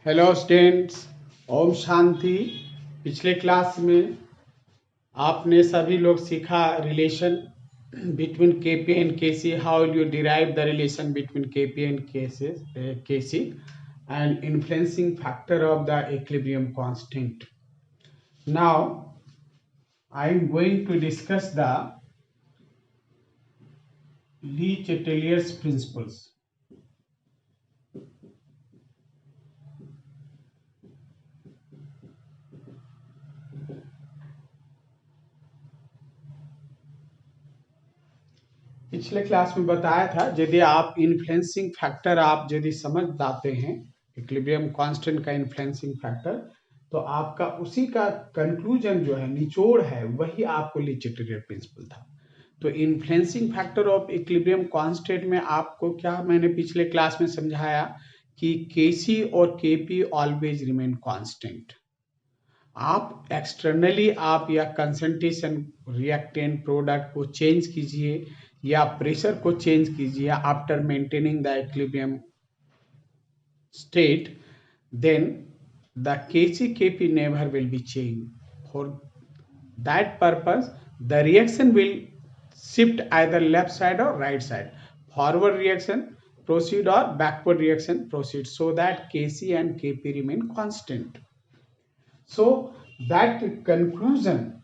Hello students, Om Shanti. पिछले class में आपने सभी लोग सीखा relation between KP and KC, how you derive the relation between KP and KC and influencing factor of the equilibrium constant. Now I am going to discuss the Le Chatelier's principles. पिछले class में बताया था यदि आप influencing factor आप यदि समझ जाते हैं, इक्विलिब्रियम कांस्टेंट का इन्फ्लुएंसिंग फैक्टर, तो आपका उसी का कंक्लूजन जो है, निचोड़ है, वही आपको ली चेटेलियर प्रिंसिपल था। तो influencing factor of equilibrium constant में आपको क्या मैंने पिछले क्लास में समझाया कि केसी और केपी ऑलवेज रिमेन कांस्टेंट। आप एक्सटर्नली आप या कंसंट्रेशन, रिएक्टेंट, प्रोडक्ट को चेंज कीजिए या प्रेशर को चेंज कीजिए after maintaining the equilibrium state, then the Kc-Kp never will be changed. For that purpose, the reaction will shift either left side or right side. Forward reaction proceed or backward reaction proceed, so that Kc and Kp remain constant. So that conclusion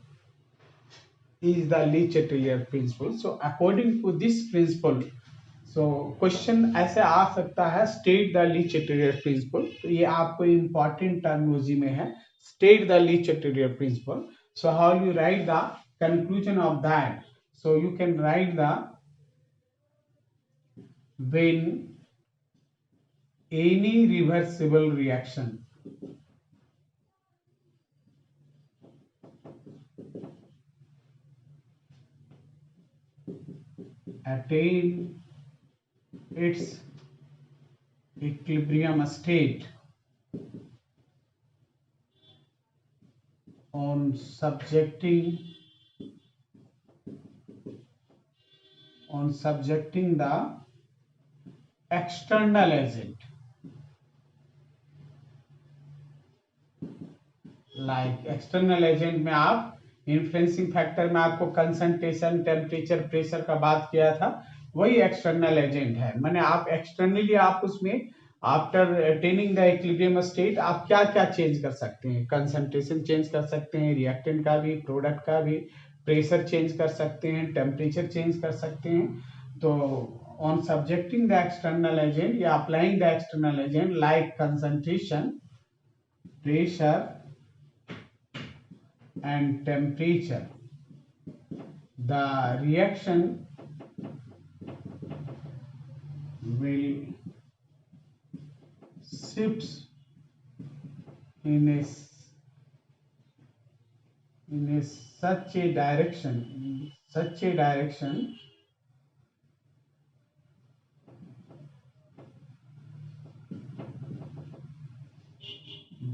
is the Lee Chatelier principle. So according to this principle, so question ऐसे आ सकता है, state the Le Chatelier principle. तो ये आपको important terminology में है, state the Le Chatelier principle. So how you write the conclusion of that? So you can write the when any reversible reaction attain its equilibrium state on subjecting the external agent, like external agent में आप influencing factor में आपको concentration, temperature, pressure का बात किया था, वही external agent है। माने आप एक्सटर्नली आप उसमें after attaining the equilibrium state आप क्या क्या चेंज कर सकते हैं? कंसंट्रेशन चेंज कर सकते हैं, रिएक्टेंट का भी, प्रोडक्ट का भी, प्रेशर चेंज कर सकते हैं, टेम्परेचर चेंज कर सकते हैं। तो on subjecting the external agent या applying the external agent like concentration, pressure and temperature, the reaction will shift in such a direction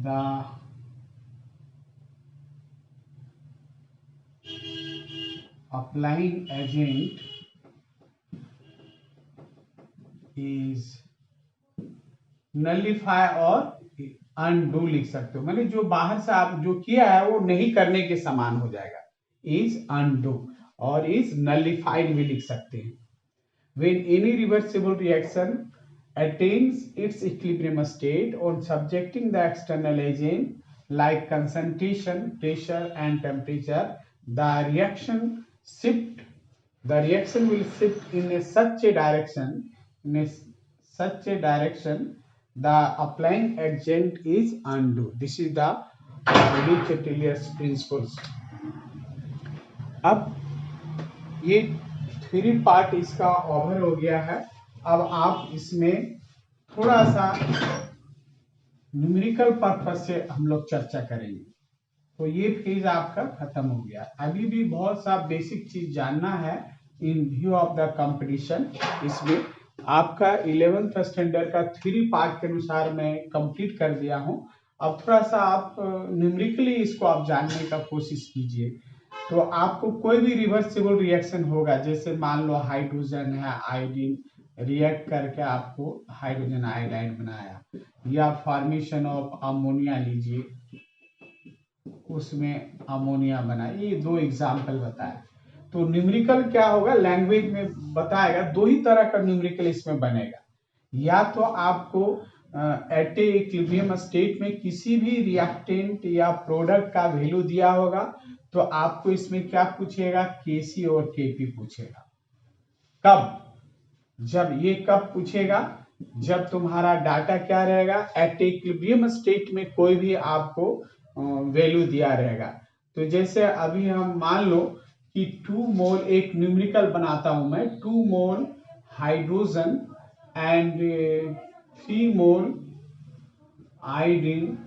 the applying agent is nullify और undo लिख सकते हो। माने जो बाहर से आप जो किया है वो नहीं करने के समान हो जाएगा, is undo, और is nullified भी लिख सकते हैं। When any reversible reaction attains its equilibrium state on subjecting the external agent like concentration, pressure and temperature, the reaction will shift in such a direction the applying agent is undo. This is the Lee Chatelier principles. अब ये theory part इसका over हो गया है। अब आप इसमें थोड़ा सा न्यूमेरिकल पर्पस से हम लोग चर्चा करेंगे। तो ये फेज आपका खत्म हो गया। अभी भी बहुत सा बेसिक चीज जानना है इन व्यू ऑफ द कंपटीशन। इसमें आपका 11th स्टैंडर्ड का थ्योरी पार्ट के अनुसार मैं कंप्लीट कर दिया हूं। अब थोड़ा सा आप न्यूमेरिकली इसको आप जानने का कोशिश कीजिए। तो आपको कोई भी रिवर्सिबल रिएक्शन होगा, जैसे मान लो हाइड्रोजन है, आयोडीन रिएक्ट करके आपको हाइड्रोजन आयोडाइड बनाया, या फॉर्मेशन ऑफ अमोनिया लीजिए, उसमें अमोनिया बना। ये दो एग्जाम्पल बताए। तो न्यूमेरिकल क्या होगा, लैंग्वेज में बताएगा, दो ही तरह का न्यूमेरिकल इसमें बनेगा। या तो आपको एट ए इक्विलिब्रियम स्टेट में किसी भी रिएक्टेंट या प्रोडक्ट का वैल्यू दिया होगा, तो आपको इसमें क्या पूछेगा, केसी और केपी पूछेगा। कब, जब ये कब पूछेगा, जब तुम्हारा डाटा क्या रहेगा, एट इक्विलिब्रियम स्टेट में कोई भी आपको वैल्यू दिया रहेगा। तो जैसे अभी हम मान लो कि 2 मोल, एक न्यूमेरिकल बनाता हूं मैं, 2 mole hydrogen and 3 mole iodine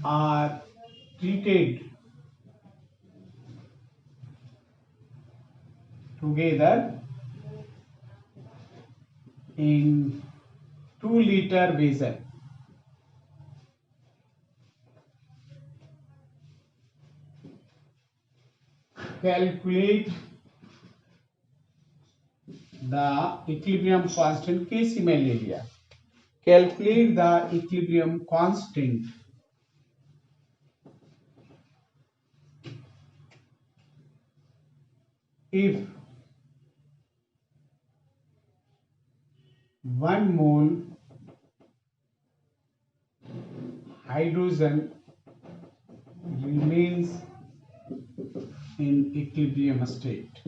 are treated together in 2-liter vessel. Calculate the equilibrium constant, Kc में ले लिया। Calculate the equilibrium constant if 1 mole hydrogen remains in equilibrium state।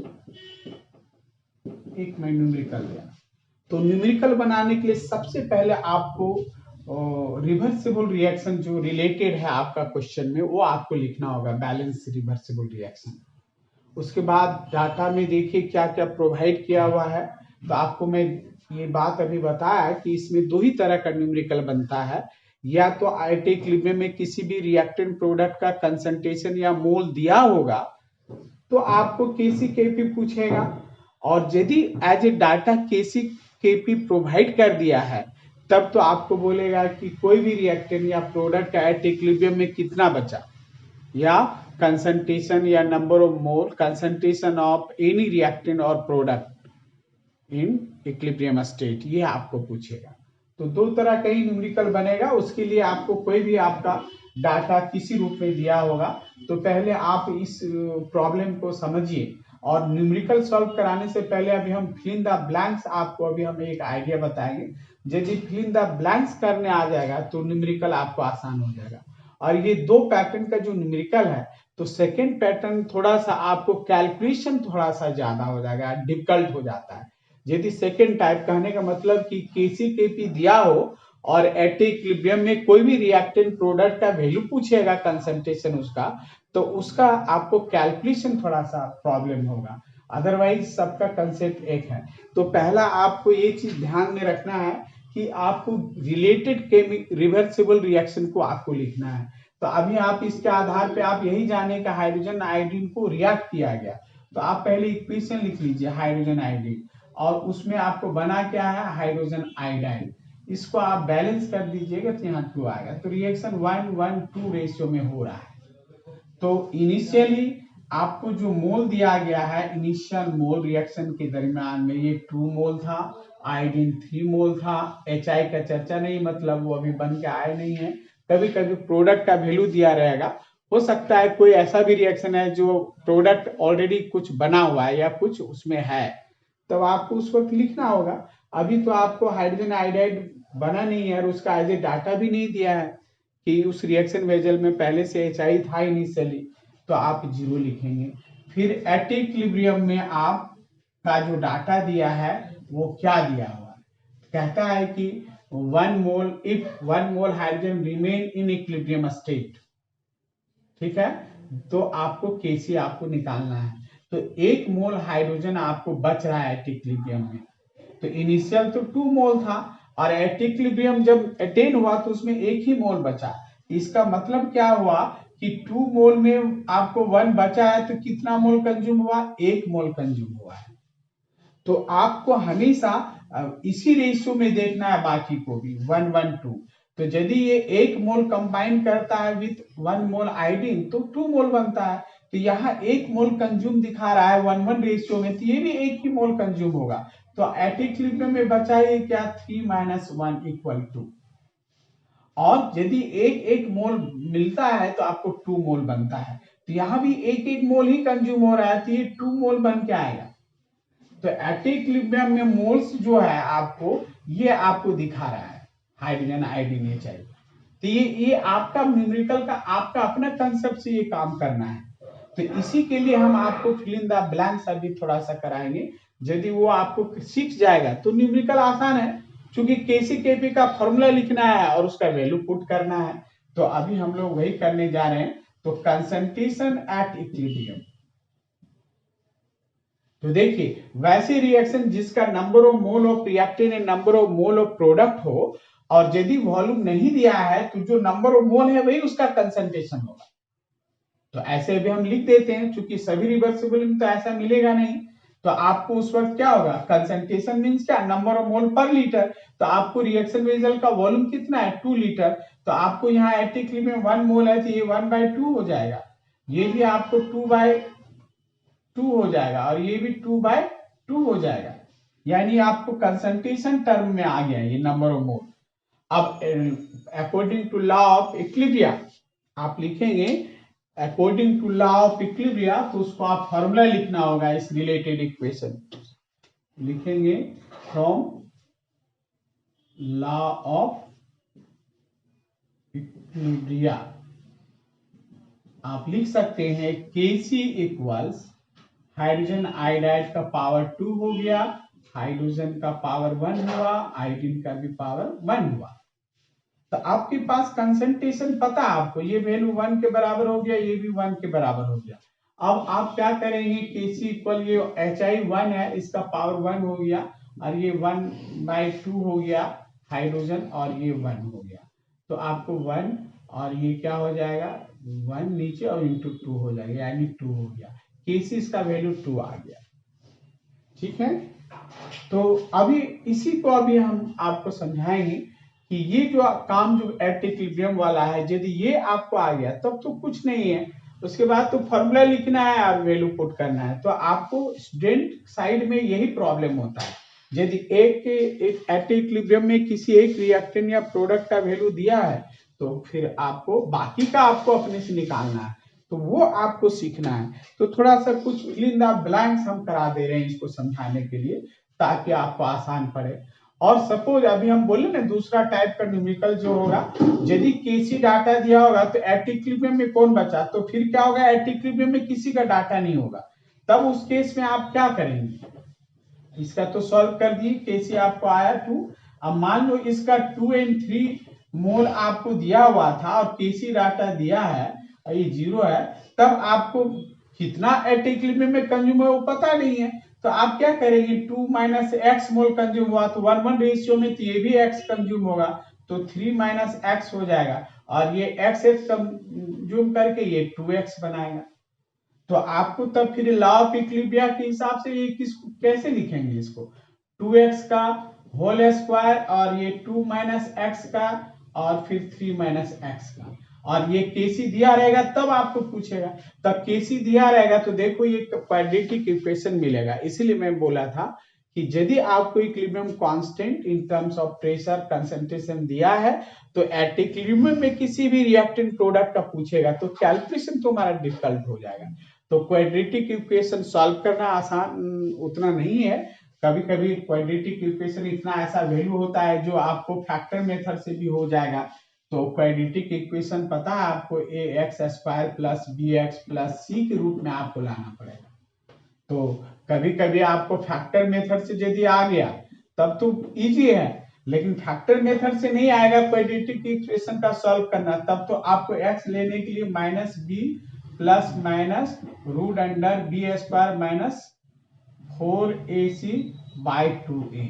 एक मैं न्यूमेरिकल लिया। तो न्यूमेरिकल बनाने के लिए सबसे पहले आपको रिवर्सिबल रिएक्शन जो रिलेटेड है आपका क्वेश्चन में, वो आपको लिखना होगा, बैलेंस रिवर्सिबल रिएक्शन। उसके बाद डाटा में देखिए क्या क्या प्रोवाइड किया हुआ है। तो आपको मैं ये बात अभी बताया कि इसमें दो ही तरह का न्यूमेरिकल बनता है। या तो एट इक्विलिब्रियम में किसी भी रिएक्टेंट प्रोडक्ट का कंसंट्रेशन या मोल दिया होगा तो आपको केसी केपी पूछेगा, और यदि as a data KC KP provide कर दिया है तब तो आपको बोलेगा कि कोई भी रिएक्टेंट या प्रोडक्ट एट इक्विलिब्रियम में कितना बचा, या कंसंट्रेशन या number of mole, concentration of any reactant और प्रोडक्ट इन इक्विलिब्रियम स्टेट, ये आपको पूछेगा। तो दो तरह का ही न्यूमेरिकल बनेगा। उसके लिए आपको कोई भी आपका डाटा किसी रूप में दिया होगा तो पहले आप इस प्रॉब्लम को समझिए, और न्यूमेरिकल सॉल्व कराने से पहले अभी हम फिल इन द ब्लैंक्स, आपको अभी हम एक आइडिया बताएंगे। यदि फिल इन द ब्लैंक्स करने आ जाएगा तो न्यूमेरिकल आपको आसान हो जाएगा। और ये दो पैटर्न का जो न्यूमेरिकल है, तो सेकेंड पैटर्न थोड़ा सा आपको कैलकुलेशन थोड़ा सा ज्यादा हो जाएगा, डिफिकल्ट हो जाता है। यदि सेकेंड टाइप, कहने का मतलब कि केसी केपी दिया हो और एट इक्विलिब्रियम में कोई भी रिएक्टेंट प्रोडक्ट का वैल्यू पूछेगा, कंसंट्रेशन उसका, तो उसका आपको कैलकुलेशन थोड़ा सा प्रॉब्लम होगा। अदरवाइज सबका कंसेप्ट एक है। तो पहला आपको ये चीज ध्यान में रखना है कि आपको रिलेटेड रिवर्सिबल रिएक्शन को आपको लिखना है। तो अभी आप इसके आधार पे आप यही जाने का हाइड्रोजन आयोडीन को रिएक्ट किया गया, तो आप पहले इक्वेशन लिख लीजिए हाइड्रोजन आयोडीन, और उसमें आपको बना क्या है, हाइड्रोजन आयोडाइड। इसको आप बैलेंस कर दीजिएगा तो यहाँ 2 आएगा। तो रिएक्शन 1:1:2 रेशियो में हो रहा है। तो इनिशियली आपको जो मोल दिया गया है, इनिशियल मोल रिएक्शन के दरमियान में ये 2 मोल था, आयोडीन 3 मोल था। HI का चर्चा नहीं, मतलब वो अभी बन के आया नहीं है। कभी कभी प्रोडक्ट का वैल्यू दिया रहेगा, हो सकता है कोई ऐसा भी रिएक्शन है जो प्रोडक्ट ऑलरेडी कुछ बना हुआ है या कुछ उसमें है, तब आपको उस वक्त लिखना होगा। अभी तो आपको हाइड्रोजन आयोडाइड बना नहीं है और उसका एज ए डाटा भी नहीं दिया है कि उस रिएक्शन वेजल में पहले से HI था इनिशियली, तो आप 0 लिखेंगे। फिर एट इक्विलिब्रियम में आप का जो डाटा दिया है वो क्या दिया हुआ है, कहता है कि 1 mole, if 1 mole hydrogen remain in equilibrium state, ठीक है, तो आपको केसी आपको निकालना है। तो 1 मोल हाइड्रोजन आपको बच रहा है एट इक्विलिब्रियम में। तो इनिशियल तो 2 मोल था और एट इक्विलिब्रियम जब अटेन हुआ तो उसमें 1 ही मोल बचा। इसका मतलब क्या हुआ कि 2 मोल में आपको 1 बचा है, तो कितना मोल कंज्यूम हुआ, 1 मोल कंज्यूम हुआ है। तो आपको हमेशा इसी रेशियो में देखना है, बाकी को भी 1:1:2। तो यदि ये 1 मोल कंबाइन करता है विथ 1 मोल आयोडीन तो 2 मोल बनता है। तो यहाँ 1 मोल कंज्यूम दिखा रहा है 1:1 रेशियो में, तो ये भी 1 ही मोल कंज्यूम होगा। तो एट इक्विलिब्रियम में बचा ये क्या 3 - 1 = 2, और यदि 1 मोल मिलता है तो आपको 2 मोल बनता है। तो यहाँ भी 1 मोल ही कंज्यूम हो रहा है, तो ये 2 मोल बन के आएगा। तो एट इक्विलिब्रियम में मोल्स जो है आपको ये आपको दिखा रहा है हाइड्रोजन आयोडीन HI। तो ये आपका न्यूमेरिकल का आपका अपना कंसेप्ट से ये काम करना है। तो इसी के लिए हम आपको फिल इन द ब्लैंक्स अभी थोड़ा सा कराएंगे। यदि वो आपको सीख जाएगा तो न्यूमेरिकल आसान है, क्योंकि KCKP का फॉर्मूला लिखना है और उसका वैल्यू पुट करना है। तो अभी हम लोग वही करने जा रहे हैं। तो कंसंट्रेशन एट इक्विलिब्रियम, तो देखिए वैसे रिएक्शन जिसका number of mole of reactant and number of mole of product हो, और यदि वॉल्यूम नहीं दिया है तो जो नंबर ऑफ मोल है वही उसका कंसंट्रेशन होगा। तो ऐसे भी हम लिख देते हैं, क्योंकि सभी रिवर्सिबल में तो ऐसा मिलेगा नहीं। तो आपको उस वक्त क्या होगा, कंसंट्रेशन मींस क्या, नंबर ऑफ मोल पर लीटर। तो आपको रिएक्शन वेसल का वॉल्यूम कितना है 2 लीटर, तो आपको यहाँ एट इक्विलिब्रियम में 1 मोल है तो ये 1/2 हो जाएगा, ये भी आपको 2/2 हो जाएगा, और ये भी 2/2 हो जाएगा। यानी आपको कंसंट्रेशन टर्म में आ गया ये नंबर ऑफ मोल। अब according to law of equilibrium आप लिखेंगे according to law of equilibrium, तो उसको आप फॉर्मूला लिखना होगा इस रिलेटेड इक्वेशन। लिखेंगे फ्रॉम लॉ ऑफ इक्विलिब्रियम आप लिख सकते हैं Kc इक्वल्स हाइड्रोजन आयोडाइड का पावर 2 हो गया, हाइड्रोजन का पावर 1 हुआ, आयोडीन का भी पावर 1 हुआ। तो आपके पास कंसंट्रेशन पता है आपको, ये वैल्यू 1 के बराबर हो गया, ये भी 1 के बराबर हो गया। अब आप क्या करेंगे, Kc इक्वल ये HI 1 है, इसका पावर 1 हो गया, और ये 1/2 हो गया हाइड्रोजन, और ये 1 हो गया। तो आपको 1 और ये क्या हो जाएगा 1 नीचे और इंटू 2 हो जाएगा, यानी 2 हो गया। Kc इसका वैल्यू 2 आ गया। ठीक है, तो अभी इसी को अभी हम आपको समझाएंगे कि ये जो काम जो एट इक्विलिब्रियम वाला है, यदि ये आपको आ गया तब तो कुछ नहीं है, उसके बाद तो फॉर्मूला लिखना है और वैल्यू पुट करना है। तो आपको स्टूडेंट साइड में यही प्रॉब्लम होता है, यदि एक एट इक्विलिब्रियम में किसी एक रिएक्टेंट या प्रोडक्ट का वैल्यू दिया है तो फिर आपको बाकी का आपको अपने से निकालना है, तो वो आपको सीखना है। तो थोड़ा सा कुछ फिल इन द ब्लैंक्स हम करा दे रहे हैं इसको समझाने के लिए, ताकि आपको आसान पड़े। और सपोज अभी हम बोले ना दूसरा टाइप का न्यूमेरिकल जो होगा, यदि Kc डाटा दिया होगा तो एट इक्विलिब्रियम में कौन बचा, तो फिर क्या होगा, एट इक्विलिब्रियम में किसी का डाटा नहीं होगा, तब उस केस में आप क्या करेंगे, इसका तो सॉल्व कर दिए, Kc आपको आया 2। अब मान लो इसका 2 and 3 मोल आपको दिया हुआ था और Kc डाटा दिया है और ये 0 है, तब आपको कितना एट इक्विलिब्रियम में कंज्यूम है वो पता नहीं है। तो आप क्या करेंगे, 2 - x मोल कंज्यूम हुआ तो 1:1 रेशियो में, तो ये भी x कंज्यूम होगा, तो 3 - x हो जाएगा, और ये x कंज्यूम करके ये 2x बनाएगा। तो आपको तब फिर लॉ ऑफ इक्विलिब्रियम के हिसाब से ये कैसे लिखेंगे इसको, 2x का होल स्क्वायर और ये 2 - x का और फिर 3 - x का, और ये Kc दिया रहेगा तब आपको पूछेगा। तब Kc दिया रहेगा तो देखो ये क्वाड्रेटिक इक्वेशन मिलेगा। इसीलिए मैं बोला था कि यदि आपको equilibrium constant in terms of pressure concentration दिया है तो एट इक्विलिब्रियम में किसी भी रिएक्टेंट प्रोडक्ट का पूछेगा तो कैलकुलेशन तुम्हारा डिफिकल्ट हो जाएगा। तो क्वाड्रेटिक इक्वेशन सॉल्व करना आसान उतना नहीं है, कभी कभी क्वाड्रेटिक इक्वेशन इतना ऐसा वैल्यू होता है जो आपको फैक्टर मेथड से भी हो जाएगा। तो क्वाड्रेटिक इक्वेशन पता है आपको ax² + bx + c के रूप में आपको लाना पड़ेगा। तो कभी कभी आपको फैक्टर मेथड से यदि आ गया तब तो इजी है, लेकिन फैक्टर मेथड से नहीं आएगा क्वाड्रेटिक इक्वेशन का सॉल्व करना, तब तो आपको x लेने के लिए -b ± √b² - 4ac/2a,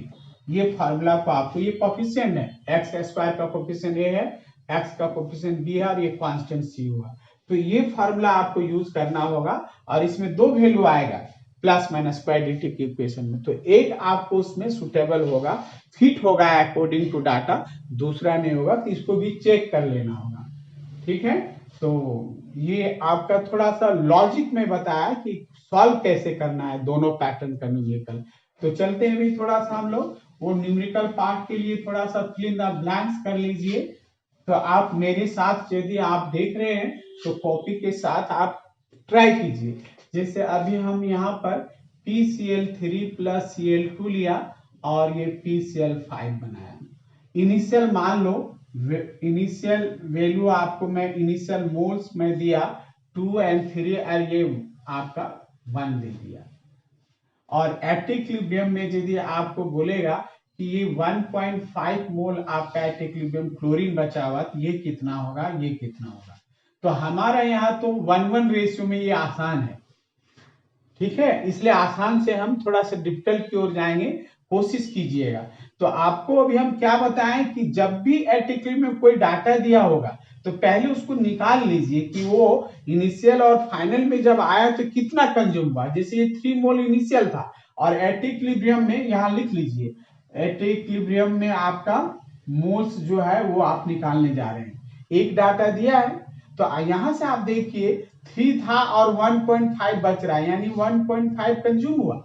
ये फार्मूला को आपको, ये कोफिशिएंट है, x² का कोफिशिएंट a है, x का कोफिशिएंट b है, और ये कांस्टेंट c हुआ। तो ये फार्मूला आपको यूज करना होगा, और इसमें 2 वैल्यू आएगा प्लस माइनस क्वाड्रेटिक इक्वेशन में, तो एक आपको उसमें सुटेबल होगा, फिट होगा अकॉर्डिंग टू डाटा, दूसरा नहीं होगा, तो इसको भी चेक कर लेना होगा। ठीक है, तो ये आपका थोड़ा सा लॉजिक में बताया कि सॉल्व कैसे करना है दोनों पैटर्न का न्यूमेरिकल। तो चलते हैं अभी थोड़ा सा हम लोग वो न्यूमेरिकल पार्ट के लिए थोड़ा सा फिल इन द ब्लैंक्स कर लीजिए। तो आप मेरे साथ यदि आप देख रहे हैं तो कॉपी के साथ आप ट्राई कीजिए। जैसे अभी हम यहाँ पर PCl3 प्लस Cl2 लिया और ये PCl5 बनाया। इनिशियल मान लो, इनिशियल वैल्यू आपको मैं इनिशियल मोल्स में दिया 2 और 3 और ये आपका 1 दे दिया। और एट इक्विलिब्रियम में यदि आपको बोलेगा कि ये 1.5 मोल आपका एट इक्विलिब्रियम क्लोरीन बचा हुआ, तो ये कितना होगा, ये कितना होगा। तो हमारा यहाँ तो 1:1 रेशियो में ये आसान है, ठीक है, इसलिए आसान से हम थोड़ा सा डिफिकल्ट की ओर जाएंगे, कोशिश कीजिएगा। तो आपको अभी हम क्या बताएं कि जब भी एट इक्विलिब्रियम में कोई डाटा दिया होगा तो पहले उसको निकाल लीजिए कि वो इनिशियल और फाइनल में जब आया तो कितना कंज्यूम हुआ। जैसे ये 3 मोल इनिशियल था और एट इक्विलिब्रियम में यहां लिख लीजिए, एट इक्विलिब्रियम में आपका मोल्स जो है वो आप निकालने जा रहे हैं। एक डाटा दिया है तो यहां से आप देखिए 3 था और 1.5 बच रहा है, यानी 1.5 कंज्यूम हुआ।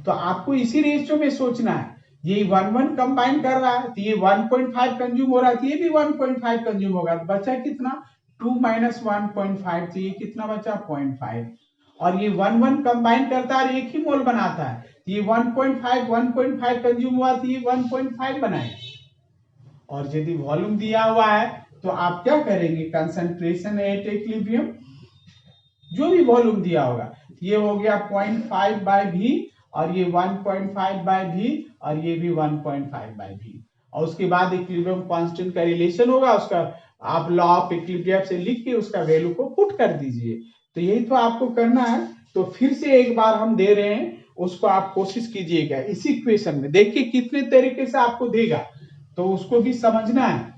तो आपको इसी रेशियो में सोचना है, ये 1:1 कंबाइन कर रहा है तो ये 1.5 कंज्यूम हो रहा है, तो ये भी 1.5 कंज्यूम होगा। तो बचा कितना, 2 माइनस 1.5, तो ये कितना बचा 0.5। और ये 1:1 कंबाइन करता है और एक ही मोल बनाता है, तो ये 1.5 कंज्यूम हुआ तो ये 1.5 बनाएगा। और यदि वॉल्यूम दिया हुआ है तो आप क्या करेंगे, कंसंट्रेशन एट इक्विलिब्रियम, जो भी वॉल्यूम दिया होगा, ये हो गया 0.5 बाय V और ये 1.5 बाय V और ये भी 1.5 बाय V। और उसके बाद इक्विलिब्रियम कांस्टेंट का रिलेशन होगा, उसका आप लॉ ऑफ इक्विलिब्रियम से लिख के उसका वैल्यू को पुट कर दीजिए। तो यही तो आपको करना है। तो फिर से एक बार हम दे रहे हैं, उसको आप कोशिश कीजिएगा इसी इक्वेशन में, देखिए कितने तरीके से आपको देगा तो उसको भी समझना है।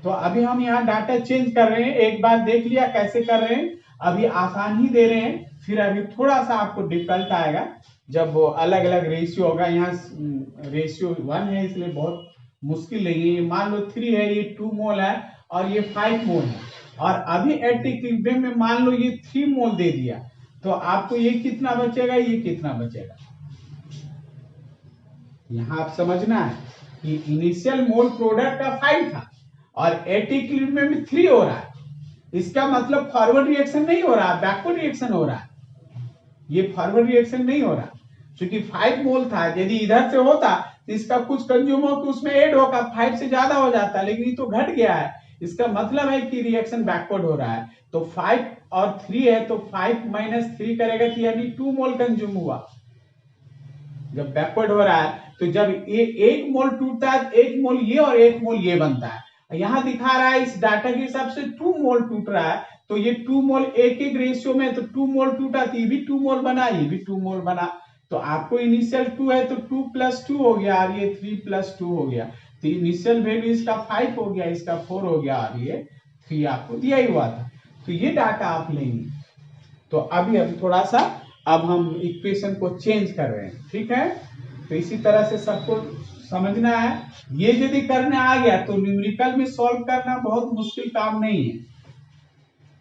तो अभी हम यहाँ डाटा चेंज कर रहे हैं, एक बार देख लिया कैसे कर रहे हैं, अभी आसान ही दे रहे हैं, फिर अभी थोड़ा सा आपको डिफिकल्ट आएगा जब वो अलग अलग रेशियो होगा। यहाँ रेशियो 1 है इसलिए बहुत मुश्किल नहीं है। मान लो 3 है, ये 2 मोल है और ये 5 मोल है, और अभी एट इक्विलिब्रियम में मान लो ये 3 मोल दे दिया, तो आपको ये कितना बचेगा, ये कितना बचेगा। यहाँ आप समझना है कि इनिशियल मोल प्रोडक्ट का 5 था और एट इक्विलिब्रियम में 3 हो रहा है, इसका मतलब फॉरवर्ड रिएक्शन नहीं हो रहा, बैकवर्ड रिएक्शन हो रहा है। ये फॉरवर्ड रिएक्शन नहीं हो रहा क्योंकि 5 मोल था, यदि इधर से होता तो इसका कुछ कंज्यूम हो कि उसमें ऐड होगा, 5 से ज्यादा हो जाता, लेकिन ये तो घट गया है, इसका मतलब है कि रिएक्शन बैकवर्ड हो रहा है। तो 5 और 3 है तो 5 माइनस 3 करेगा तो यानी 2 मोल कंज्यूम हुआ जब बैकवर्ड हो रहा है। तो जब एक मोल टूटता है, एक मोल ये और एक मोल ये बनता है। यहां दिखा रहा है इस डाटा के हिसाब से 2 मोल टूट रहा है, तो ये 2 मोल एक एक रेशियो में, तो 2 मोल टूटा तो ये भी 2 मोल बना, ये भी 2 मोल बना। तो आपको इनिशियल 2 है तो 2 प्लस 2 हो गया और ये 3 प्लस 2 हो गया, तो इनिशियल वैल्यू इसका 5 हो गया, इसका 4 हो गया और ये 3 आपको दिया ही हुआ था। तो ये डाटा आप लेंगे। तो अभी हम थोड़ा सा अब हम इक्वेशन को चेंज कर रहे हैं, ठीक है। तो इसी तरह से सबको समझना है। ये यदि करने आ गया तो न्यूमेरिकल में सॉल्व करना बहुत मुश्किल काम नहीं है।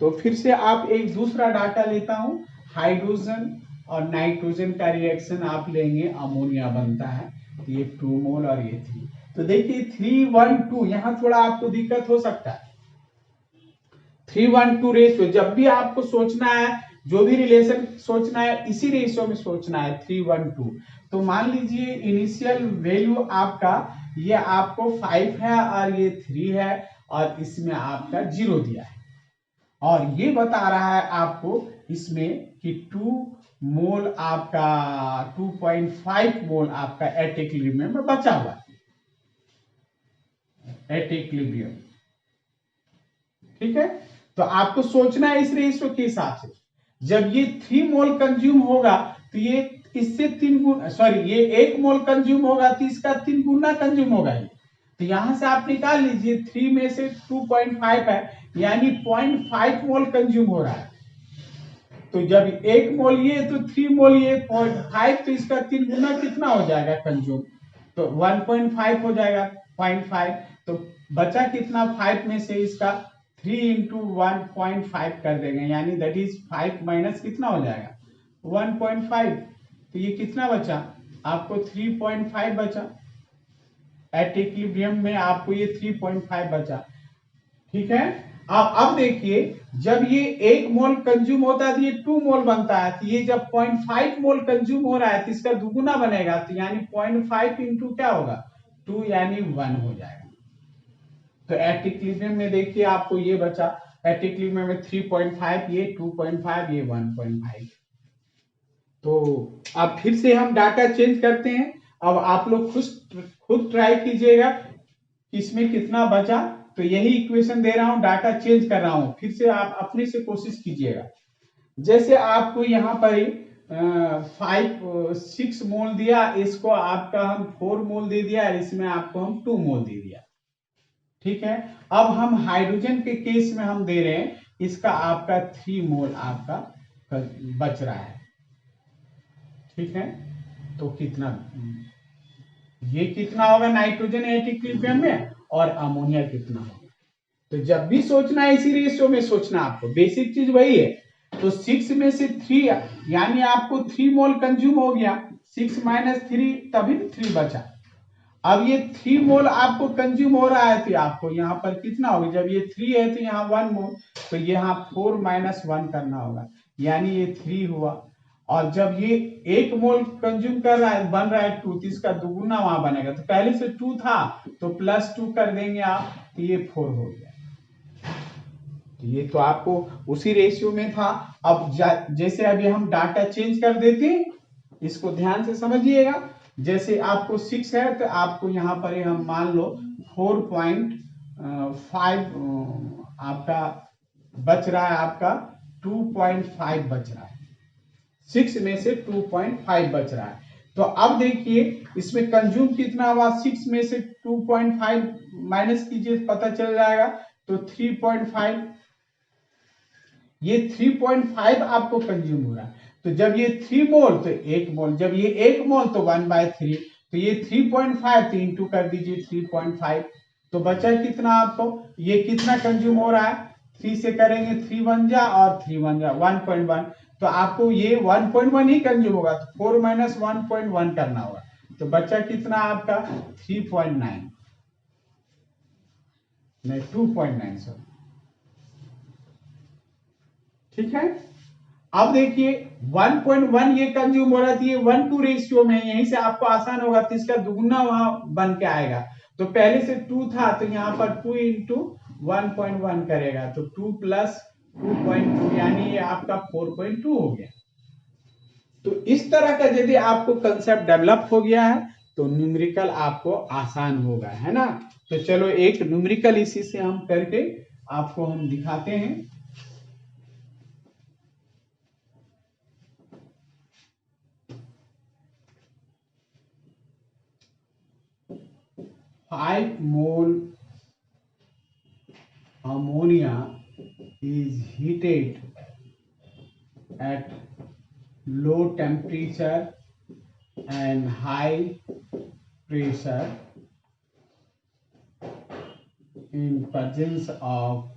तो फिर से आप एक दूसरा डाटा लेता हूं, हाइड्रोजन और नाइट्रोजन का रिएक्शन आप लेंगे, अमोनिया बनता है, तो ये 2 मोल और ये 3। तो देखिए 3:1:2, यहां थोड़ा आपको दिक्कत हो सकता है। 3:1:2 रेशियो, जब भी आपको सोचना है, जो भी रिलेशन सोचना है इसी रेशियो में सोचना है, 3:1:2। तो मान लीजिए इनिशियल वैल्यू आपका ये आपको 5 है और ये 3 है और इसमें आपका 0 दिया है, और ये बता रहा है आपको इसमें कि 2 मोल आपका 2.5 मोल आपका एट इक्विलिब्रियम में बचा हुआ है, एट इक्विलिब्रियम, ठीक है। तो आपको सोचना है इस रेशियो के हिसाब से। जब ये 3 मोल कंज्यूम होगा तो ये इससे 3 गुना, सॉरी ये 1 मोल कंज्यूम होगा तो इसका 3 गुना कंज्यूम होगा ये। तो यहां से आप निकाल लीजिए, 3 में से 2.5 है यानी 0.5 मोल कंज्यूम हो रहा है। तो जब 1 मोल ये तो 3 मोल ये 0.5, तो इसका 3 गुना कितना हो जाएगा कंज्यूम, तो 1.5 हो जाएगा 0.5। तो बचा कितना, 5 में से इसका 3 इंटू 1.5 कर देंगे, यानी दैट इज 5 माइनस कितना हो जाएगा 1.5, तो ये कितना बचा आपको 3.5 बचा। एट इक्विलिब्रियम में आपको ये 3.5 बचा। ठीक है, अब देखिए जब ये 1 मोल कंज्यूम होता है तो ये 2 मोल बनता है, तो ये जब 0.5 मोल कंज्यूम हो रहा है तो इसका दुगुना बनेगा, तो यानी 0.5 इंटू क्या होगा 2 यानी 1 हो जाएगा। तो एट इक्विलिब्रियम में देखिए आपको ये बचा, एट इक्विलिब्रियम में 3.5, ये 2.5, ये 1.5। तो अब फिर से हम डाटा चेंज करते हैं। अब आप लोग खुद ट्राई कीजिएगा इसमें कितना बचा। तो यही इक्वेशन दे रहा हूं, डाटा चेंज कर रहा हूं, फिर से आप अपने से कोशिश कीजिएगा। जैसे आपको यहाँ पर 6 मोल दिया, इसको आपका हम 4 मोल दे दिया, इसमें आपको हम 2 मोल दे दिया। ठीक है, अब हम हाइड्रोजन के केस में हम दे रहे हैं, इसका आपका 3 मोल आपका बच रहा है। ठीक है, तो कितना ये कितना होगा नाइट्रोजन एट इक्विलिब्रियम में, और अमोनिया कितना होगा। तो जब भी सोचना है इसी रेशियो में सोचना, आपको बेसिक चीज वही है। तो 6 में से 3 यानी आपको 3 मोल कंज्यूम हो गया, 6 माइनस 3 तभी 3 बचा। अब ये 3 मोल आपको कंज्यूम हो रहा है, तो आपको यहाँ पर कितना होगा, जब ये 3 है तो यहाँ 1 मोल, तो यहाँ 4 माइनस 1 करना होगा, यानी ये 3 हुआ। और जब ये 1 मोल कंज्यूम कर रहा है, बन रहा है 2, तो इसका दुगुना वहां बनेगा। तो पहले से 2 था तो +2 कर देंगे आप, तो ये 4 हो गया। तो ये तो आपको उसी रेशियो में था। अब जैसे अभी हम डाटा चेंज कर देते हैं, इसको ध्यान से समझिएगा। जैसे आपको 6 है तो आपको यहाँ पर हम मान लो 4.5 आपका बच रहा है, आपका 2.5 बच रहा है, 6 में से 2.5 बच रहा है। तो अब देखिए इसमें कंज्यूम कितना हुआ, 6 में से 2.5 माइनस कीजिए, पता चल जाएगा। तो 3.5, ये 3.5 आपको कंज्यूम हो रहा है। तो जब ये 3 मोल तो 1 मोल, जब ये 1 मोल तो 1/3, तो ये 3.5 तो इंटू कर दीजिए 3.5, तो बचा कितना आपको, ये कितना कंज्यूम हो रहा है, 3 से करेंगे 3 1 जा और 3 1 जा 1.1, तो आपको ये 1.1 ही कंज्यूम होगा, तो 4 माइनस 1.1 करना होगा। तो बचा कितना आपका 3.9 नहीं 2.9 सर। ठीक है, अब देखिए 1.1 ये कंज्यूम हो रहा है, ये 1:2 रेशियो में, यहीं से आपको आसान होगा, तो इसका दुगुना वहां बन के आएगा। तो पहले से 2 था तो यहाँ पर 2 इंटू 1.1 करेगा, तो 2 प्लस 2.2 यानी ये आपका 4.2 हो गया। तो इस तरह का यदि आपको कंसेप्ट डेवलप हो गया है तो न्यूमेरिकल आपको आसान होगा, है ना। तो चलो एक न्यूमेरिकल इसी से हम करके आपको हम दिखाते हैं। Five mole ammonia is heated at low temperature and high pressure in presence of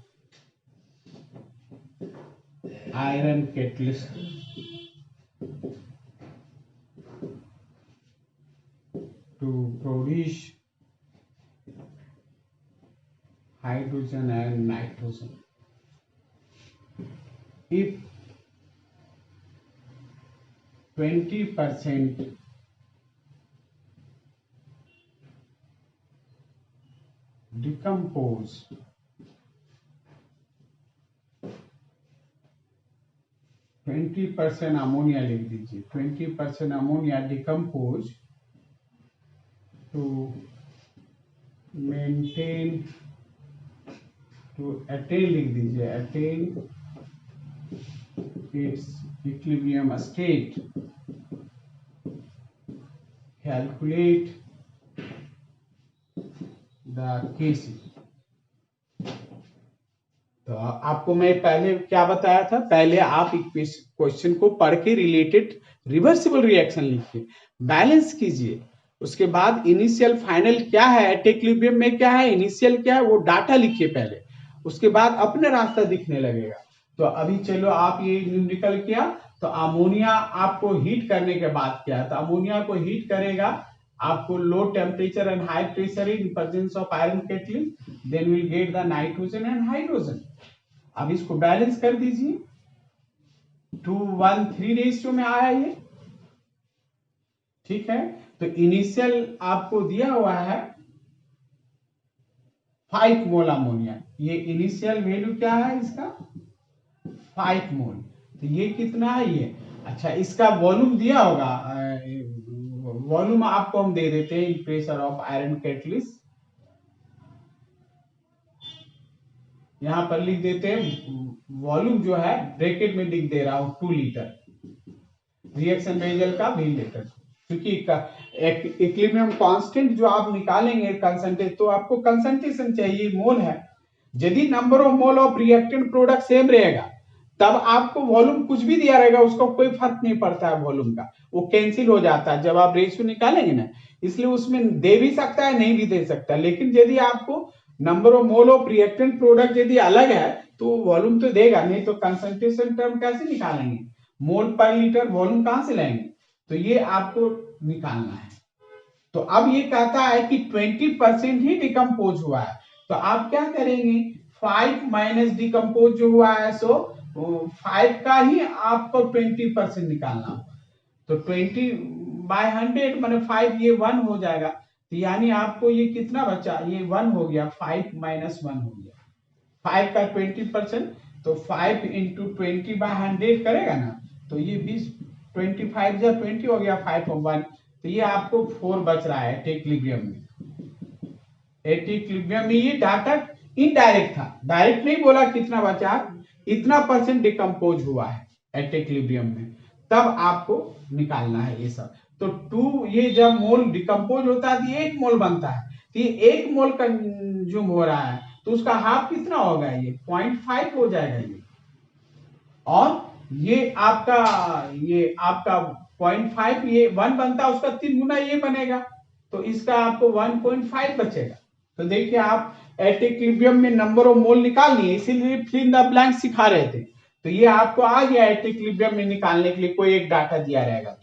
iron catalyst to produce hydrogen and nitrogen. If 20% decompose 20% ammonia लिख दीजिए, 20% ammonia decompose to maintain to attain लिख दीजिए, attain its equilibrium state, calculate the Kc। तो आपको मैं पहले क्या बताया था, पहले आप क्वेश्चन को पढ़ के रिलेटेड रिवर्सिबल रिएक्शन लिखिए, बैलेंस कीजिए, उसके बाद इनिशियल फाइनल क्या है, इक्विलिब्रियम में क्या है, इनिशियल क्या है, वो डाटा लिखिए पहले, उसके बाद अपने रास्ता दिखने लगेगा। तो अभी चलो आप ये न्यूमेरिकल किया, तो अमोनिया आपको हीट करने के बाद क्या, तो अमोनिया को हीट करेगा आपको low temperature and high pressure in presence of iron catalyst, then will get the nitrogen and hydrogen. अब इसको बैलेंस कर दीजिए, 2:1:3 रेशियो में आया ये, ठीक है। तो इनिशियल आपको दिया हुआ है 5 मोल अमोनिया, ये इनिशियल वैल्यू क्या है इसका 5 मोल, तो ये कितना है ये, अच्छा इसका वॉल्यूम दिया होगा, वॉल्यूम आपको हम दे देते हैं प्रेशर ऑफ आयरन कैटलिस्ट, यहां पर लिख देते हैं वॉल्यूम जो है ब्रैकेट में लिख दे रहा हूं 2 लीटर, रिएक्शन वेसल का भी लीटर, क्योंकि इक्विलिब्रियम कांस्टेंट जो आप निकालेंगे कंसंट्रेशन, तो आपको कंसंट्रेशन चाहिए, मोल है। यदि number of mole of reactant product same रहेगा तब आपको वॉल्यूम कुछ भी दिया रहेगा उसका कोई फर्क नहीं पड़ता है, वॉल्यूम का वो कैंसिल हो जाता है जब आप रेशियो निकालेंगे ना, इसलिए उसमें दे भी सकता है नहीं भी दे सकता। लेकिन यदि आपको number of mole of reactant product यदि अलग है तो वॉल्यूम तो देगा नहीं, तो कंसंट्रेशन टर्म कैसे निकालेंगे, मोल पर लीटर वॉल्यूम कहां से लाएंगे, तो ये आपको निकालना है। तो अब ये कहता है कि 20% ही डिकम्पोज हुआ है, तो आप क्या करेंगे 5 माइनस डिकम्पोज जो हुआ है सो 5 का ही आपको 20% निकालना होगा, तो 20/100 मैंने 5 ये 1 हो जाएगा, तो यानी आपको ये कितना बचा, ये 1 हो गया, 5 माइनस 1 हो गया, 5 का 20%, तो 5 इंटू 20/100 करेगा ना, तो ये 20 25 या 20 हो गया, 5 और 1, तो ये आपको 4 बच रहा है इक्विलिब्रियम में। इक्विलिब्रियम में ये डाटा इनडायरेक्ट था, डायरेक्ट नहीं बोला कितना बचा, इतना परसेंट डिकम्पोज हुआ है इक्विलिब्रियम में, तब आपको निकालना है ये सब। तो 2 ये जब मोल डिकम्पोज होता है तो 1 मोल बनता है, तो ये 1 मोल कंज्यूम हो रहा है, तो उसका हाफ कितना होगा, ये 0.5 हो जाएगा ये, और ये आपका 0.5 ये 1 बनता है, उसका 3 गुना ये बनेगा, तो इसका आपको 1.5 बचेगा। तो देखिए आप एट इक्विलिब्रियम में नंबर ऑफ मोल निकाल लिए, इसीलिए फिल इन द ब्लैंक सिखा रहे थे, तो ये आपको आ गया एट इक्विलिब्रियम में निकालने के लिए कोई एक डाटा दिया रहेगा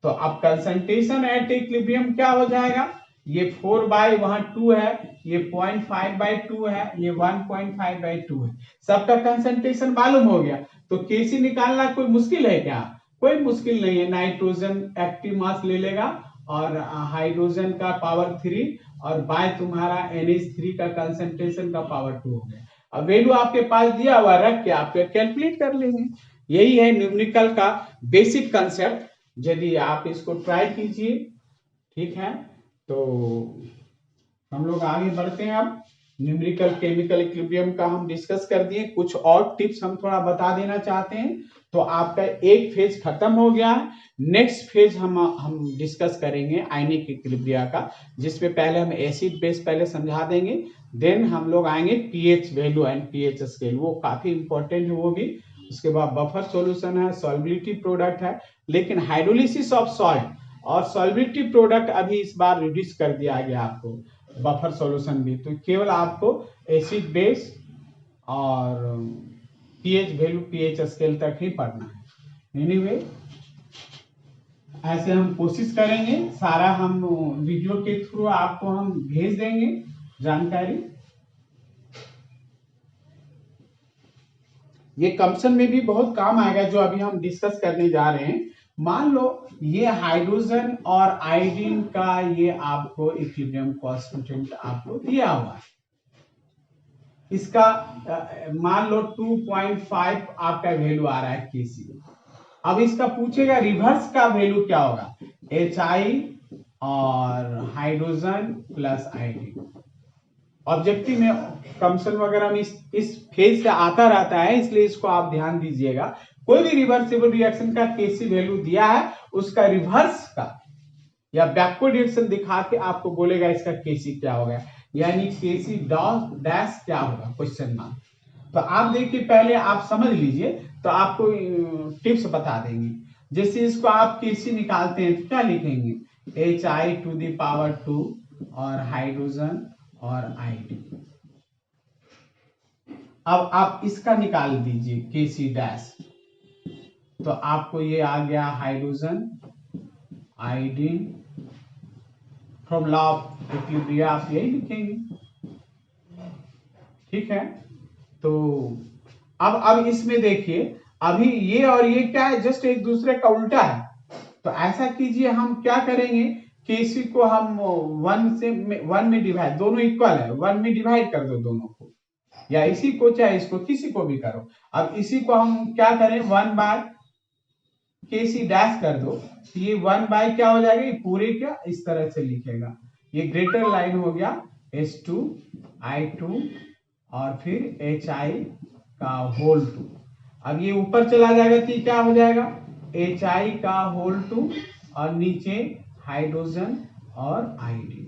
तो अब कंसंट्रेशन एट इक्विलिब्रियम क्या हो जाएगा, ये 4 वहां 2 है, ये 0.5/2 है, ये 1.5/2 है, सबका कंसंट्रेशन मालूम हो गया। तो केसी निकालना कोई मुश्किल है क्या, कोई मुश्किल नहीं है, नाइट्रोजन एक्टिव मास ले लेगा और हाइड्रोजन का पावर 3 और बाय तुम्हारा NH3 का कंसंट्रेशन का पावर 2 हो गया। अब वैल्यू आपके पास दिया हुआ रख के आप कैलकुलेट कर लेंगे, यही है न्यूमेरिकल का बेसिक कंसेप्ट, यदि आप इसको ट्राई कीजिए, ठीक है। तो हम लोग आगे बढ़ते हैं, अब न्यूमेरिकल केमिकल इक्विलिब्रियम का हम डिस्कस कर दिए, कुछ और टिप्स हम थोड़ा बता देना चाहते हैं। तो आपका एक फेज खत्म हो गया है, नेक्स्ट फेज हम डिस्कस करेंगे आयनिक इक्विलिब्रिया का, जिसमें पहले हम एसिड बेस पहले समझा देंगे, देन हम लोग आएंगे pH value and pH scale, वो काफी इंपॉर्टेंट है वो भी। उसके बाद बफर सॉल्यूशन है, सॉल्बिलिटी प्रोडक्ट है, लेकिन हाइड्रोलिसिस ऑफ सॉल्ट और सॉल्बिलिटी प्रोडक्ट अभी इस बार रिड्यूस कर दिया गया आपको, बफर सॉल्यूशन भी, तो केवल आपको एसिड बेस और पीएच वैल्यू पीएच स्केल तक ही पढ़ना है। एनीवे ऐसे हम कोशिश करेंगे, सारा हम वीडियो के थ्रू आपको हम भेज देंगे जानकारी। ये कंप्शन में भी बहुत काम आएगा जो अभी हम डिस्कस करने जा रहे हैं। मान लो ये हाइड्रोजन और आयोडीन का ये आपको इक्विलिब्रियम कांस्टेंट आपको दिया हुआ है, इसका मान लो 2.5 आपका वैल्यू आ रहा है केसी। अब इसका पूछेगा रिवर्स का वैल्यू क्या होगा, HI और हाइड्रोजन प्लस आयोडीन। ऑब्जेक्टिव में कम्पशन वगैरह में इस फेज से आता रहता है, इसलिए इसको आप ध्यान दीजिएगा। कोई भी रिवर्सिबल रिएक्शन का केसी वैल्यू दिया है, उसका रिवर्स का या बैकवर्ड रिएक्शन दिखा के आपको बोलेगा इसका केसी क्या होगा, यानी केसी डैश क्या होगा, क्वेश्चन मार्क। तो आप देखिए पहले आप समझ लीजिए, तो आपको टिप्स बता देंगे। जैसे इसको आप केसी निकालते हैं तो क्या लिखेंगे, HI⁴ और हाइड्रोजन और आयोडीन। अब आप इसका निकाल दीजिए के सी डैश, तो आपको ये आ गया hydrogen iodine from law of equilibrium, आप यही लिखेंगे। ठीक है, तो अब इसमें देखिए, अभी ये और ये क्या है, जस्ट एक दूसरे का उल्टा है। तो ऐसा कीजिए, हम क्या करेंगे, केसी को हम वन में डिवाइड, दोनों इक्वल है, वन में डिवाइड कर दो दोनों को, या इसी को चाहे इसको किसी को भी करो। अब इसी को हम क्या करें, वन बाय के सी डैश कर दो, तो ये वन बाय क्या हो जाएगा, ये पूरे क्या इस तरह से लिखेगा, ये ग्रेटर लाइन हो गया H2I2 और फिर HI का होल 2। अब ये ऊपर चला जाएगा तो क्या हो जाएगा, HI का होल 2 और नीचे हाइड्रोजन और आयोडीन।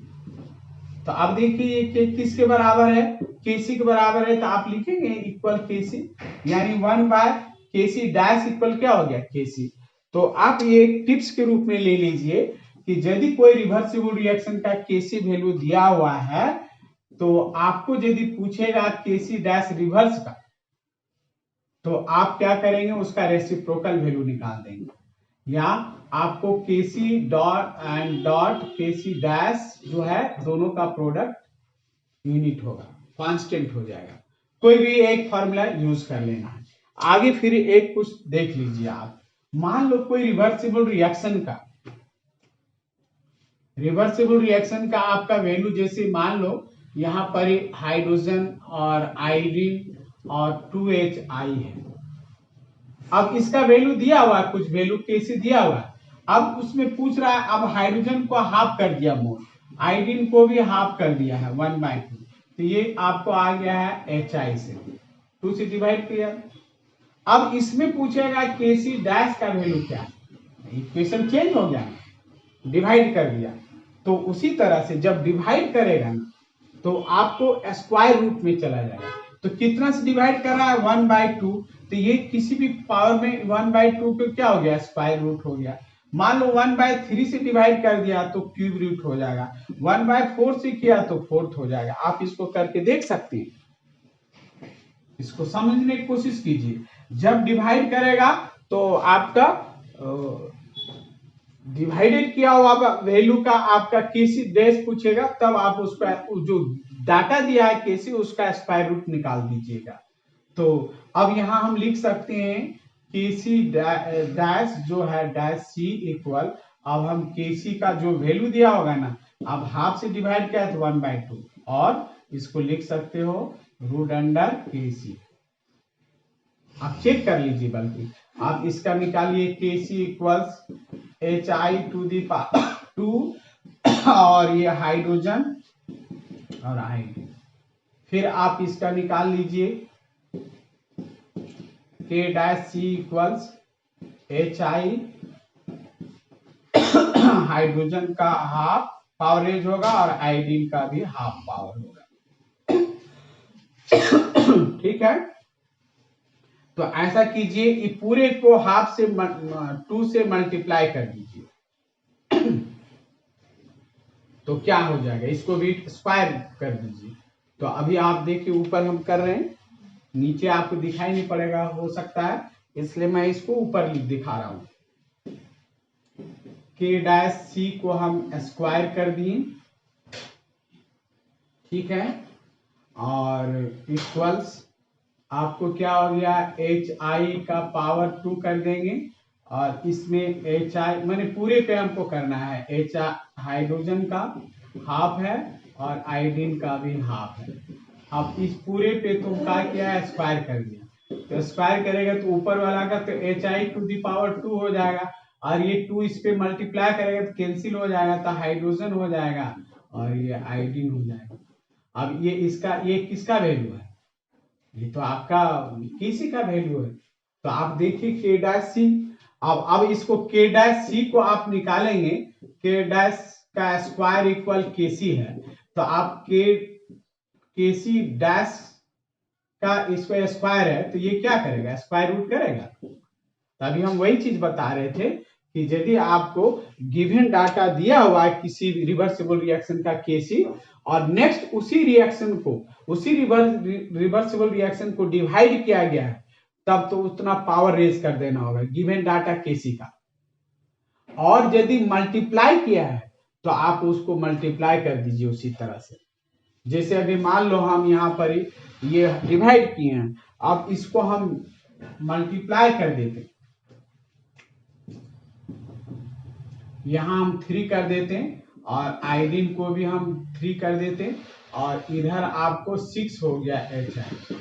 तो अब देखिए ये किसके बराबर है, केसी के बराबर है, तो आप लिखेंगे इक्वल केसी, यानी one by KC dash equal क्या हो गया, केसी। तो आप ये एक टिप्स के रूप में ले लीजिए कि यदि कोई रिवर्सिबल रिएक्शन का केसी वैल्यू दिया हुआ है, तो आपको यदि पूछेगा केसी डैश रिवर्स का, तो आप क्या करेंगे, उसका रेसिप्रोकल वैल्यू निकाल देंगे, या आपको KC dot and dot KC dash जो है दोनों का प्रोडक्ट यूनिट होगा, कांस्टेंट हो जाएगा, कोई भी एक फॉर्मूला यूज कर लेना है। आगे फिर एक कुछ देख लीजिए आप, मान लो कोई रिवर्सिबल रिएक्शन का आपका वैल्यू, जैसे मान लो यहां पर हाइड्रोजन और आयोडीन और 2HI है। अब इसका वैल्यू दिया हुआ है, कुछ वैल्यू कैसे दिया हुआ है, अब उसमें पूछ रहा है, अब हाइड्रोजन को हाफ कर दिया मोल, आयोडीन को भी हाफ कर दिया है 1/2, तो ये आपको आ गया है HI से 2 से डिवाइड किया। अब इसमें पूछेगा केसी डैश का वैल्यू क्या है, इक्वेशन चेंज हो गया, डिवाइड कर दिया। तो उसी तरह से जब डिवाइड करेगा ना, तो आपको स्क्वायर रूट में चला जाएगा। तो कितना से डिवाइड कर रहा है, 1/2, तो ये किसी भी पावर में 1/2 को क्या हो गया, स्क्वायर रूट हो गया। मान लो 1/3 से डिवाइड कर दिया तो क्यूब रूट हो जाएगा, 1/4 से किया तो फोर्थ हो जाएगा। आप इसको करके देख सकते हैं, इसको समझने की कोशिश कीजिए। जब डिवाइड करेगा तो आपका डिवाइडेड किया हुआ वैल्यू का आपका केसी डैश पूछेगा, तब आप उसका जो डाटा दिया है केसी, उसका स्क्वायर रूट निकाल दीजिएगा। तो अब यहां हम लिख सकते हैं केसी डैश जो है डैश सी इक्वल, अब हम केसी का जो वैल्यू दिया होगा ना, अब हाफ से डिवाइड किया तो 1/2, और इसको लिख सकते हो रूट अंडर केसी। आप चेक कर लीजिए, बल्कि आप इसका निकालिए, केसी इक्वल्स HI2 और ये हाइड्रोजन और आयोडीन। फिर आप इसका निकाल लीजिए, K dash C equals HI, hydrogen का हाफ पावरेज होगा और आयोडीन का भी हाफ पावर होगा। ठीक है, तो ऐसा कीजिए, ये पूरे को हाफ से 2 से मल्टीप्लाई कर दीजिए, तो क्या हो जाएगा, इसको भी स्क्वायर कर दीजिए। तो अभी आप देखिए ऊपर हम कर रहे हैं, नीचे आपको दिखाई नहीं पड़ेगा हो सकता है, इसलिए मैं इसको ऊपर दिखा रहा हूं। के डैश सी को हम स्क्वायर कर दिए, ठीक है, और इक्वल्स आपको क्या हो गया, HI का पावर 2 कर देंगे, और इसमें HI मैंने पूरे पे हमको करना है, HI हाइड्रोजन का हाफ है और आयोडीन का भी हाफ है। अब इस पूरे पे तुम क्या किया है, स्क्वायर कर दिया, तो स्क्वायर करेगा तो ऊपर वाला का तो HI⁴ हो जाएगा, और ये 2 इस पे मल्टीप्लाई करेगा तो कैंसिल हो जाएगा, तो हाइड्रोजन हो जाएगा और ये आयोडीन हो जाएगा। अब ये किसका वैल्यू है, ये तो आपका किसी का वैल्यू है। तो आप देखिए के डैश सी, अब इसको के डैश सी को आप निकालेंगे, के डैश का स्क्वायर इक्वल केसी है, तो आप केसी डैश का इसको स्क्वायर है, तो ये क्या करेगा, स्क्वायर रूट करेगा। तभी हम वही चीज बता रहे थे कि यदि आपको गिवन डाटा दिया हुआ है किसी रिवर्सिबल रिएक्शन का केसी और नेक्स्ट उसी रिएक्शन को उसी रिवर्सिबल रिएक्शन को डिवाइड किया गया है, तब तो उतना पावर रेज कर देना होगा गिवन डाटा केसी का। और यदि मल्टीप्लाई किया है तो आप उसको मल्टीप्लाई कर दीजिए उसी तरह से। जैसे अभी मान लो हम यहाँ पर ये डिवाइड किए हैं, अब इसको हम मल्टीप्लाई कर देते, यहाँ हम 3 कर देते हैं और आयोडीन को भी हम 3 कर देते हैं और इधर आपको 6 हो गया HI।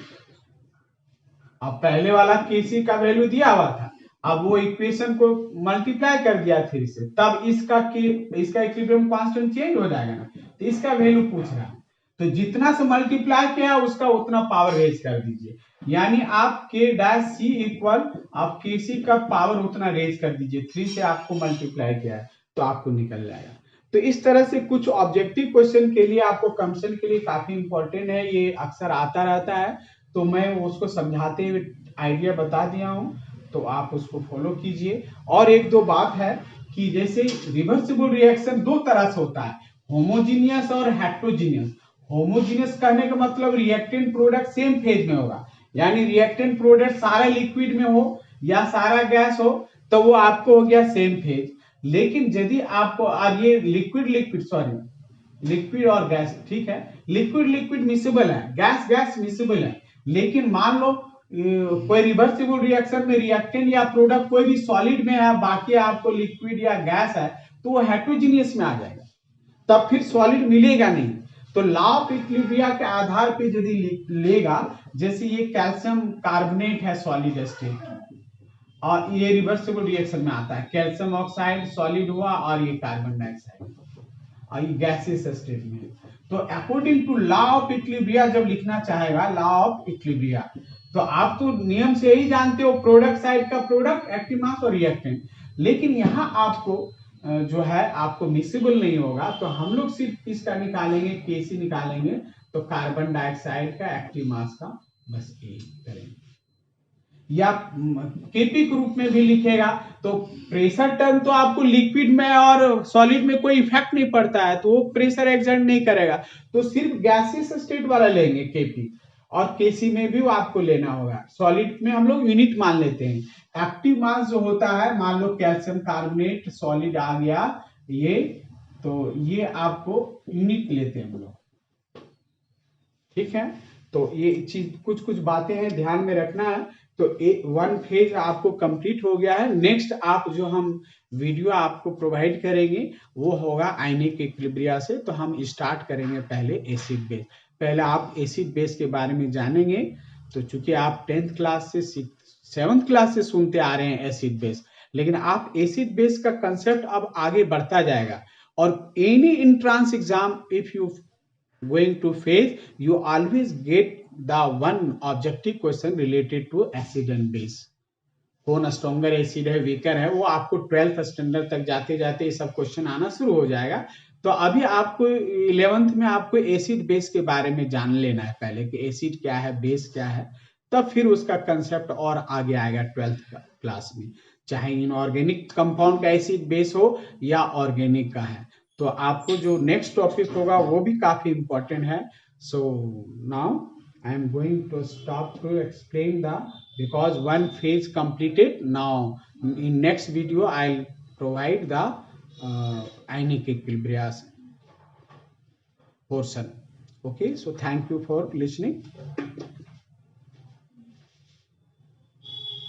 अब पहले वाला केसी का वैल्यू दिया हुआ था, अब वो इक्वेशन को मल्टीप्लाई कर दिया 3 से, तब इसका इक्विलिब्रियम कांस्टेंट चेंज हो जाएगा ना, तो इसका वैल्यू पूछ रहा है, तो जितना से मल्टीप्लाई किया उसका उतना पावर रेज कर दीजिए, यानी आप K डैश C इक्वल आप KC का पावर उतना रेज कर दीजिए, 3 से आपको मल्टीप्लाई किया है तो आपको निकल जाएगा। तो इस तरह से कुछ ऑब्जेक्टिव क्वेश्चन के लिए आपको कमीशन के लिए काफी इंपॉर्टेंट है, ये अक्सर आता रहता है, तो मैं उसको समझाते हुए आइडिया बता दिया हूं, तो आप उसको फॉलो कीजिए। और एक दो बात है कि जैसे रिवर्सिबल रिएक्शन दो तरह से होता है, होमोजीनियस और हेट्रोजीनियस। होमोजीनियस कहने का मतलब रिएक्टेंट प्रोडक्ट सेम फेज में होगा, यानी रिएक्टेंट प्रोडक्ट सारा लिक्विड में हो या सारा गैस हो तो वो आपको हो गया सेम फेज। लेकिन यदि आपको अब ये लिक्विड और गैस, ठीक है, लिक्विड मिसिबल है, गैस मिसिबल है, लेकिन मान लो कोई रिवर्सिबल रिएक्शन में रिएक्टेंट या प्रोडक्ट कोई भी सॉलिड में है, बाकी आपको लिक्विड या गैस है, तो वो हेट्रोजीनियस में आ जाएगा, तब फिर सॉलिड मिलेगा नहीं। तो लॉ ऑफ इक्विलिब्रियम के आधार पे यदि लेगा, जैसे ये कैल्शियम कार्बोनेट है सॉलिड स्टेट और ये रिवर्सिबल रिएक्शन में आता है, कैल्शियम ऑक्साइड सॉलिड हुआ और ये कार्बन डाइऑक्साइड और ये गैसेस स्टेट में। तो according to law of equilibrium जब लिखना चाहेगा लॉ ऑफ इक्विलिब्रियम, तो आप तो नियम से ही जानते हो प्रोडक्ट साइड का प्रोडक्ट, एक्टिव मास और रिएक्टेंट, लेकिन यहाँ आपको जो है आपको मिक्सिबल नहीं होगा, तो हम लोग सिर्फ इसका निकालेंगे, केसी निकालेंगे, तो कार्बन डाइऑक्साइड का एक्टिव मास का बस ए करेंगे, या केपी के रूप में भी लिखेगा तो प्रेशर टर्म तो आपको लिक्विड में और सॉलिड में कोई इफेक्ट नहीं पड़ता है, तो वो प्रेशर एक्सर्ट नहीं करेगा, तो सिर्फ गैसियस स्टेट वाला लेंगे केपी, और केसी में भी वो आपको लेना होगा। सॉलिड में हम लोग यूनिट मान लेते हैं, एक्टिव मास जो होता है, मान लो कैल्शियम कार्बोनेट सॉलिड आ गया ये, तो ये आपको यूनिट लेते हैं हम लोग, ठीक है। तो ये चीज कुछ बातें हैं ध्यान में रखना है। तो वन फेज आपको कंप्लीट हो गया है। नेक्स्ट आप जो हम वीडियो आपको प्रोवाइड करेंगे वो होगा आयनिक इक्विलिब्रियम से। तो हम स्टार्ट करेंगे पहले एसिड बेस। पहले आप एसिड बेस के बारे में जानेंगे। तो चूंकि आप 10th क्लास से 7th क्लास से सुनते आ रहे हैं एसिड बेस, लेकिन आप एसिड बेस का कंसेप्ट अब आगे बढ़ता जाएगा, और any entrance exam if you going to face, you always get the one objective question related to acid and base. कौन स्ट्रॉन्गर एसिड है, वीकर है, वो आपको 12th स्टैंडर्ड तक जाते जाते ये सब क्वेश्चन आना शुरू हो जाएगा। तो अभी आपको 11th में आपको एसिड बेस के बारे में जान लेना है पहले कि एसिड क्या है, बेस क्या है, तब फिर उसका कंसेप्ट और आगे आएगा 12th क्लास में, चाहे इनऑर्गेनिक कंपाउंड का एसिड बेस हो या ऑर्गेनिक का है। तो आपको जो नेक्स्ट टॉपिक होगा वो भी काफी इंपॉर्टेंट है। So now I am going to stop to explain the, because one phase completed. Now in next video I'll provide the ionic equilibrium portion. Okay, so thank you for listening.